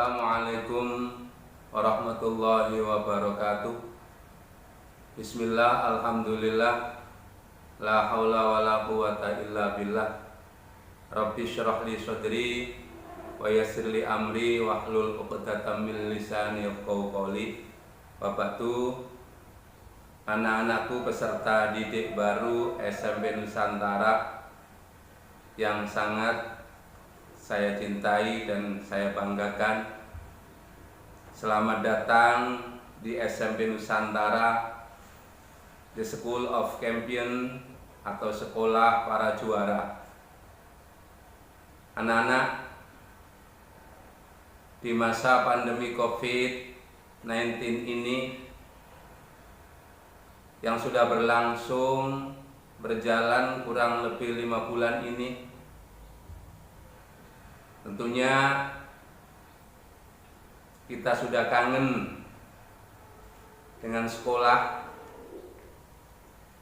Assalamualaikum warahmatullahi wabarakatuh. Bismillah, alhamdulillah, la haula wa la quwata illa billah. Rabbi syrah li sadri wa yassir li amri wahlul 'uqdatam min lisani yafqahu qawli. Bapakku, anak-anakku peserta didik baru SMP Nusantara yang sangat saya cintai dan saya banggakan. Selamat datang di SMP Nusantara, The School of Champion atau Sekolah Para Juara. Anak-anak, di masa pandemi COVID-19 ini yang sudah berjalan kurang lebih 5 bulan ini, tentunya kita sudah kangen dengan sekolah.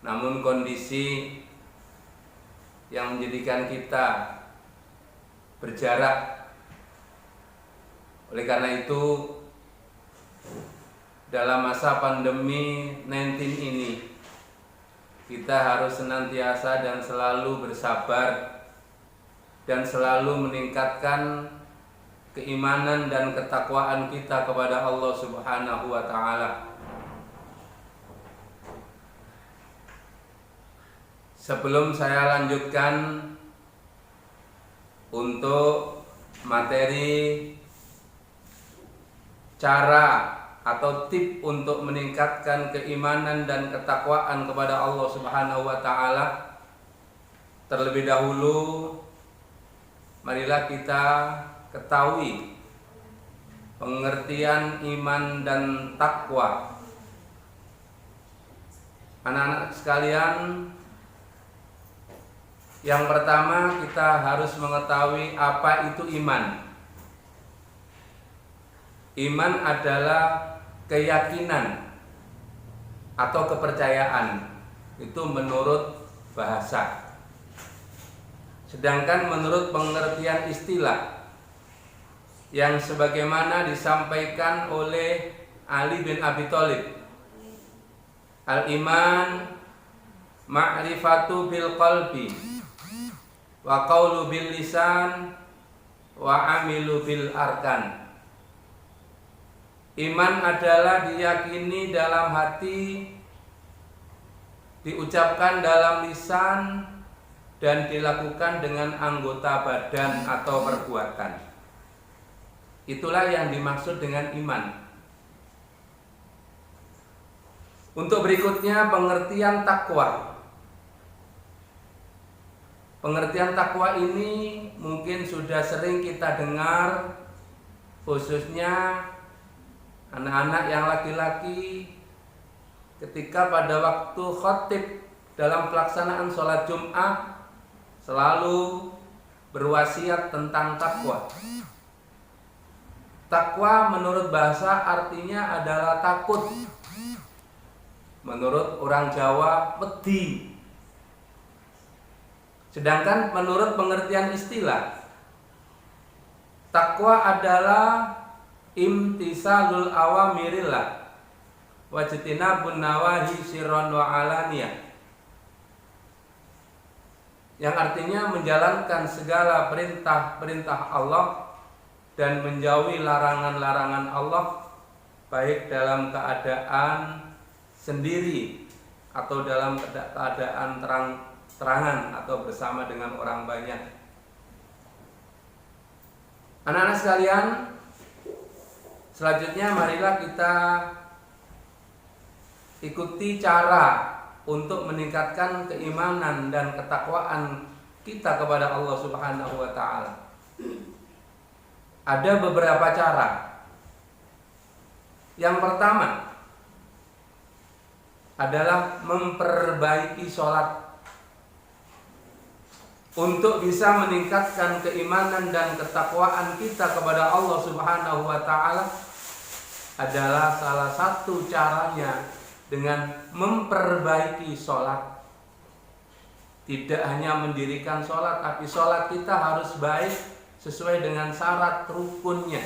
Namun kondisi yang menjadikan kita berjarak. Oleh karena itu, dalam masa pandemi 19 ini, kita harus senantiasa dan selalu bersabar dan selalu meningkatkan keimanan dan ketakwaan kita kepada Allah Subhanahu wa Ta'ala. Sebelum saya lanjutkan untuk materi cara atau tip untuk meningkatkan keimanan dan ketakwaan kepada Allah Subhanahu wa Ta'ala, terlebih dahulu marilah kita ketahui pengertian iman dan takwa. Anak-anak sekalian, yang pertama kita harus mengetahui apa itu iman. Iman adalah keyakinan atau kepercayaan, itu menurut bahasa. Sedangkan menurut pengertian istilah yang sebagaimana disampaikan oleh Ali bin Abi Thalib, al-iman ma'rifatu bil qalbi wa qawlu bil lisan wa amilu bil arkan. Iman adalah diyakini dalam hati, diucapkan dalam lisan, dan dilakukan dengan anggota badan atau perbuatan. Itulah yang dimaksud dengan iman. Untuk berikutnya pengertian takwa. Pengertian takwa ini mungkin sudah sering kita dengar, khususnya anak-anak yang laki-laki ketika pada waktu khotib dalam pelaksanaan sholat Jum'ah selalu berwasiat tentang takwa. Takwa menurut bahasa artinya adalah takut. Menurut orang Jawa, wedi. Sedangkan menurut pengertian istilah, takwa adalah imtisalul awamirillah wajtinabun nawahi sirron wa alaniyah, yang artinya menjalankan segala perintah-perintah Allah dan menjauhi larangan-larangan Allah, baik dalam keadaan sendiri atau dalam keadaan terang-terangan atau bersama dengan orang banyak. Anak-anak sekalian, selanjutnya marilah kita ikuti cara untuk meningkatkan keimanan dan ketakwaan kita kepada Allah Subhanahu wa Ta'ala. Ada beberapa cara. Yang pertama adalah memperbaiki sholat. Untuk bisa meningkatkan keimanan dan ketakwaan kita kepada Allah Subhanahu wa Ta'ala adalah salah satu caranya dengan memperbaiki sholat. Tidak hanya mendirikan sholat, tapi sholat kita harus baik sesuai dengan syarat rukunnya.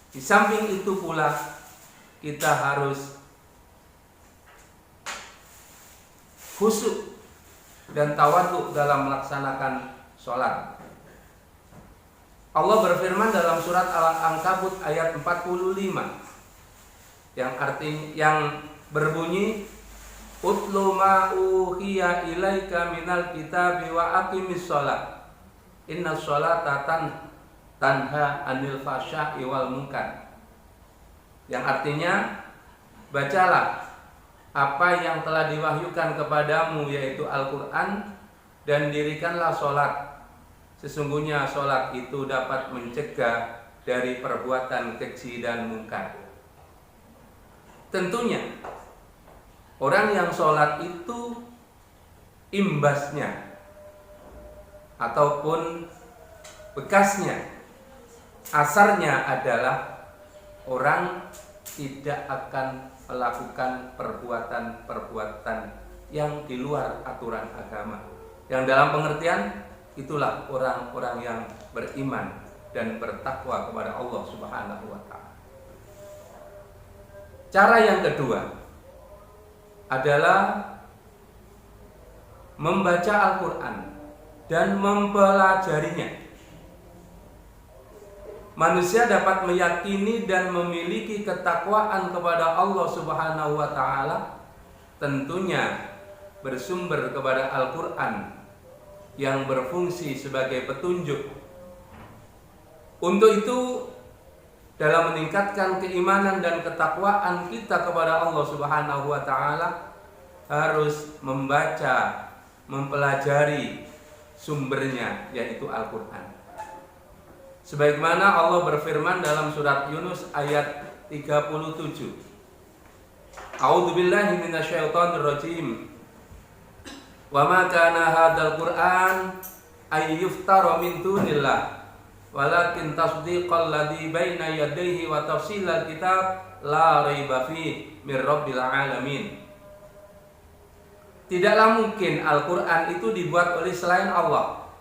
Di samping itu pula kita harus khusyuk dan tawadhu dalam melaksanakan sholat. Allah berfirman dalam surat Al-Ankabut ayat 45 yang berbunyi, Utlu ma uhiya ilaika minal kitabi wa aqimis sholat inna sholata tanha anil fasya'i wal munkar. Yang artinya, bacalah apa yang telah diwahyukan kepadamu, yaitu Al-Quran, dan dirikanlah sholat. Sesungguhnya sholat itu dapat mencegah dari perbuatan keji dan mungkar. Tentunya orang yang sholat itu imbasnya ataupun bekasnya, asarnya adalah orang tidak akan melakukan perbuatan-perbuatan yang di luar aturan agama. Yang dalam pengertian itulah orang-orang yang beriman dan bertakwa kepada Allah Subhanahu wa ta'ala. Cara yang kedua adalah membaca Al-Quran dan mempelajarinya. Manusia dapat meyakini dan memiliki ketakwaan kepada Allah Subhanahu wa ta'ala tentunya bersumber kepada Al-Quran yang berfungsi sebagai petunjuk. Untuk itu, dalam meningkatkan keimanan dan ketakwaan kita kepada Allah Subhanahu wa ta'ala, harus membaca, mempelajari sumbernya, yaitu Al-Quran. Sebagaimana Allah berfirman dalam surat Yunus ayat 37. A'udzubillahi minasyaitonir rajim. Wa ma kana hadzal Qur'an ay yuftara min dunillah walakin tasdiqal ladzi baina yadayhi wa tafsilal kitab la raiba fihi mir rabbil alamin. Tidaklah mungkin Al-Qur'an itu dibuat oleh selain Allah.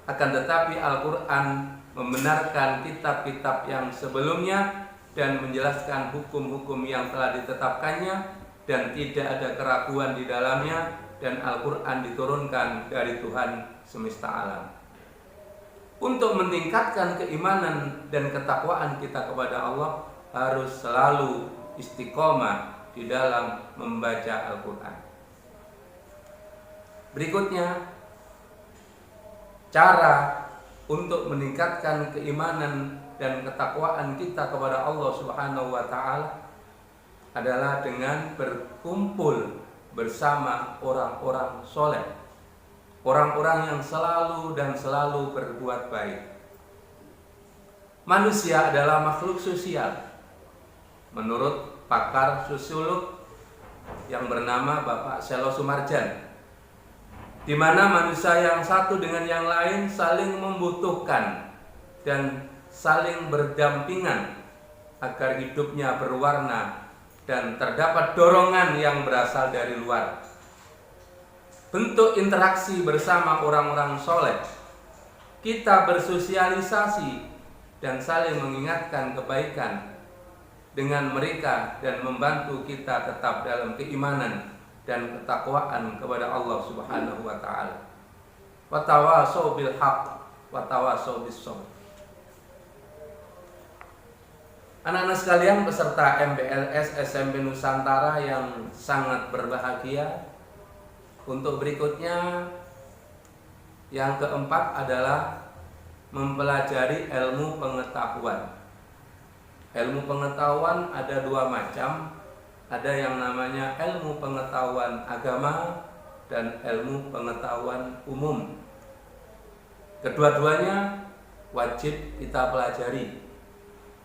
Akan tetapi Al-Qur'an membenarkan kitab-kitab yang sebelumnya dan menjelaskan hukum-hukum yang telah ditetapkannya, dan tidak ada keraguan di dalamnya, dan Al-Quran diturunkan dari Tuhan semesta alam. Untuk meningkatkan keimanan dan ketakwaan kita kepada Allah, harus selalu istiqomah di dalam membaca Al-Quran. Berikutnya, cara untuk meningkatkan keimanan dan ketakwaan kita kepada Allah Subhanahu wa ta'ala adalah dengan berkumpul bersama orang-orang soleh, orang-orang yang selalu dan selalu berbuat baik. Manusia adalah makhluk sosial. Menurut pakar sosiolog yang bernama Bapak Selo Sumarjan, di mana manusia yang satu dengan yang lain saling membutuhkan dan saling berdampingan agar hidupnya berwarna dan terdapat dorongan yang berasal dari luar. Bentuk interaksi bersama orang-orang soleh, kita bersosialisasi dan saling mengingatkan kebaikan dengan mereka dan membantu kita tetap dalam keimanan dan ketakwaan kepada Allah Subhanahu wa ta'ala. Wa tawasau bil haqq wa tawasau bis sabr. Anak-anak sekalian peserta MBLS SMP Nusantara yang sangat berbahagia, untuk berikutnya yang keempat adalah mempelajari ilmu pengetahuan. Ilmu pengetahuan ada dua macam, ada yang namanya ilmu pengetahuan agama dan ilmu pengetahuan umum. Kedua-duanya wajib kita pelajari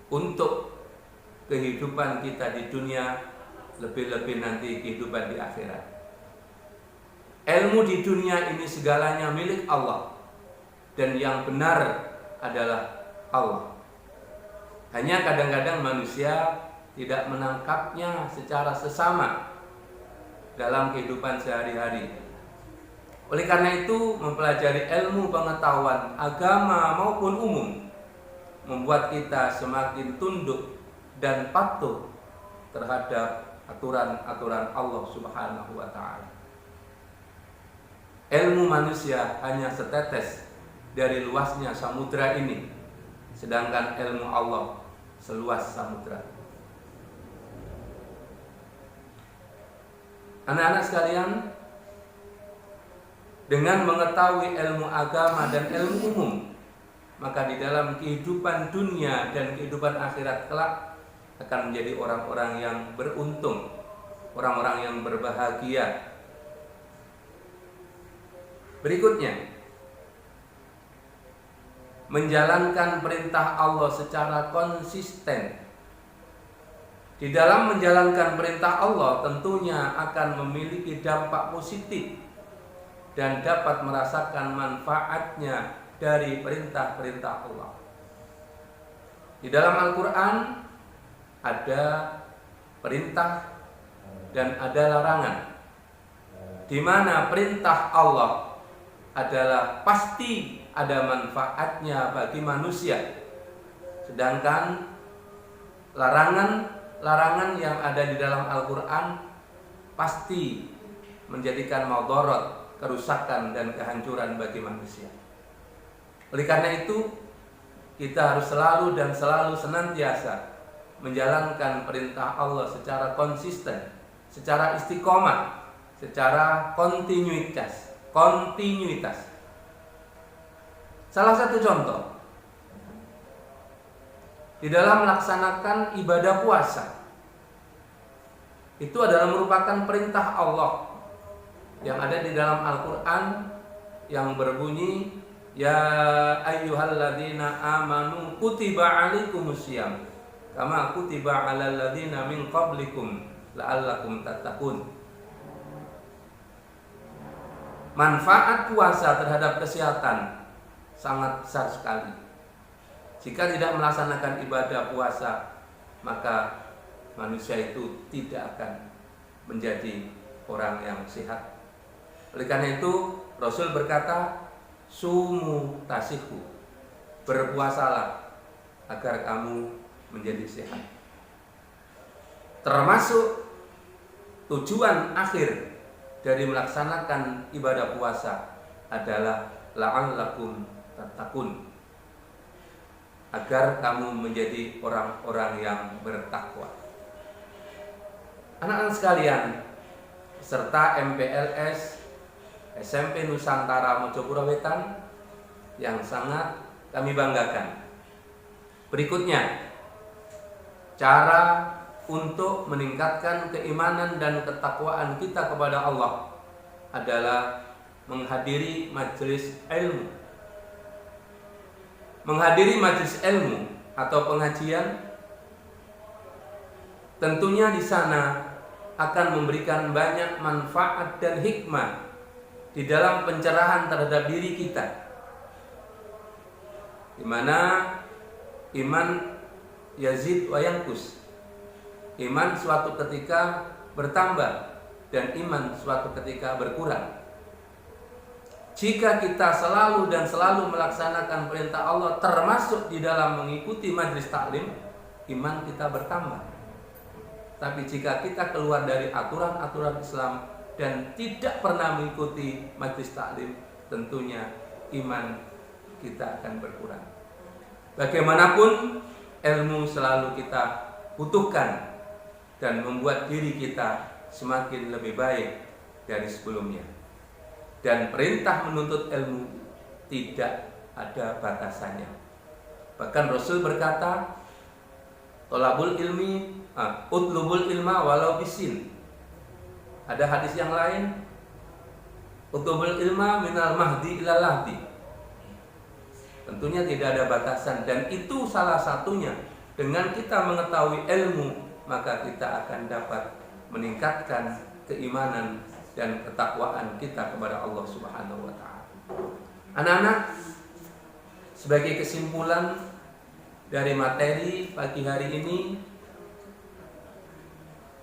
untuk kehidupan kita di dunia, lebih-lebih nanti kehidupan di akhirat. Ilmu di dunia ini segalanya milik Allah, dan yang benar adalah Allah. Hanya kadang-kadang manusia tidak menangkapnya secara sesama dalam kehidupan sehari-hari. Oleh karena itu, mempelajari ilmu pengetahuan agama maupun umum membuat kita semakin tunduk dan patuh terhadap aturan-aturan Allah Subhanahu wa Ta'ala. Ilmu manusia hanya setetes dari luasnya samudra ini, sedangkan ilmu Allah seluas samudra. Anak-anak sekalian, dengan mengetahui ilmu agama dan ilmu umum, maka di dalam kehidupan dunia dan kehidupan akhirat kelak akan menjadi orang-orang yang beruntung, orang-orang yang berbahagia. Berikutnya, menjalankan perintah Allah secara konsisten. Di dalam menjalankan perintah Allah tentunya akan memiliki dampak positif dan dapat merasakan manfaatnya dari perintah-perintah Allah. Di dalam Al-Quran ada perintah dan ada larangan, di mana perintah Allah adalah pasti ada manfaatnya bagi manusia, sedangkan larangan yang ada di dalam Al-Quran pasti menjadikan madarat, kerusakan dan kehancuran bagi manusia. Oleh karena itu, kita harus selalu dan selalu senantiasa menjalankan perintah Allah secara konsisten, secara istiqomah, secara kontinuitas. Salah satu contoh, di dalam melaksanakan ibadah puasa, itu adalah merupakan perintah Allah yang ada di dalam Al-Quran yang berbunyi, ya ayyuhalladzina amanu kutiba alaikumusiyam kama kutiba alal ladzina min qablikum la'allakum tattaqun. Manfaat puasa terhadap kesehatan sangat besar sekali. Jika tidak melaksanakan ibadah puasa, maka manusia itu tidak akan menjadi orang yang sehat. Oleh karena itu, Rasul berkata, sumu tasihu, berpuasalah agar kamu menjadi sehat. Termasuk tujuan akhir dari melaksanakan ibadah puasa adalah la'allakum tattaqun, agar kamu menjadi orang-orang yang bertakwa. Anak-anak sekalian, serta MPLS SMP Nusantara Mojopuro Wetan yang sangat kami banggakan. Berikutnya, cara untuk meningkatkan keimanan dan ketakwaan kita kepada Allah adalah menghadiri majelis ilmu. Menghadiri majelis ilmu atau pengajian, tentunya di sana akan memberikan banyak manfaat dan hikmah di dalam pencerahan terhadap diri kita, di mana iman yazid wa yanqus. Iman suatu ketika bertambah dan iman suatu ketika berkurang. Jika kita selalu dan selalu melaksanakan perintah Allah, termasuk di dalam mengikuti majelis taklim, iman kita bertambah. Tapi jika kita keluar dari aturan-aturan Islam dan tidak pernah mengikuti majelis taklim, tentunya iman kita akan berkurang. Bagaimanapun, ilmu selalu kita butuhkan dan membuat diri kita semakin lebih baik dari sebelumnya. Dan perintah menuntut ilmu tidak ada batasannya. Bahkan Rasul berkata, tolabul ilmi, utlubul ilma walau bisin. Ada hadis yang lain, utlubul ilma minal mahdi ilal lahdi. Tentunya tidak ada batasan, dan itu salah satunya. Dengan kita mengetahui ilmu, maka kita akan dapat meningkatkan keimanan dan ketakwaan kita kepada Allah Subhanahu wa Ta'ala. Anak-anak, sebagai kesimpulan dari materi pagi hari ini,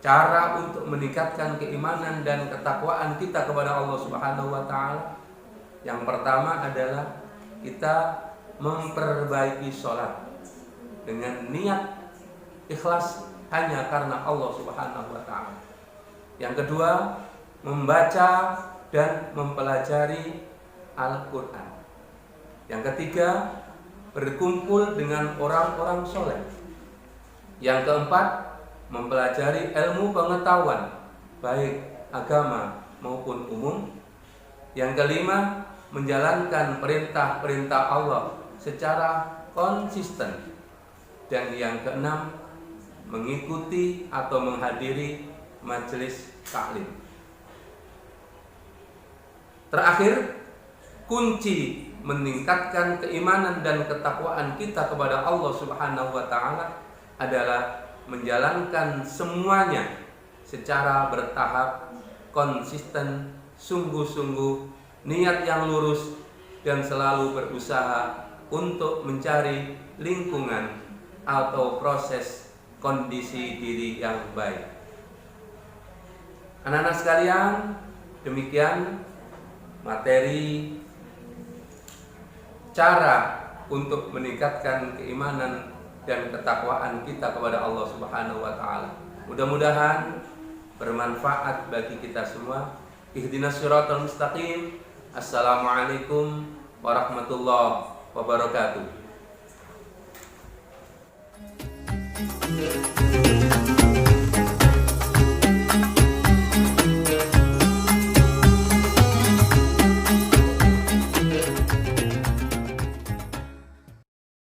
cara untuk meningkatkan keimanan dan ketakwaan kita kepada Allah Subhanahu wa Ta'ala, yang pertama adalah kita memperbaiki sholat. dengan niat ikhlas hanya karena Allah Subhanahu wa taala. Yang kedua, membaca dan mempelajari Al-Qur'an. Yang ketiga, berkumpul dengan orang-orang soleh. Yang keempat, mempelajari ilmu pengetahuan baik agama maupun umum. Yang kelima, menjalankan perintah-perintah Allah secara konsisten. Dan yang keenam, mengikuti atau menghadiri majelis taklim. Terakhir, kunci meningkatkan keimanan dan ketakwaan kita kepada Allah Subhanahu wa taala adalah menjalankan semuanya secara bertahap, konsisten, sungguh-sungguh, niat yang lurus, dan selalu berusaha untuk mencari lingkungan atau proses kondisi diri yang baik. Anak-anak sekalian, demikian materi cara untuk meningkatkan keimanan dan ketakwaan kita kepada Allah Subhanahu wa taala. Mudah-mudahan bermanfaat bagi kita semua. Ihdinas siratal mustaqim. Assalamualaikum warahmatullahi wabarakatuh.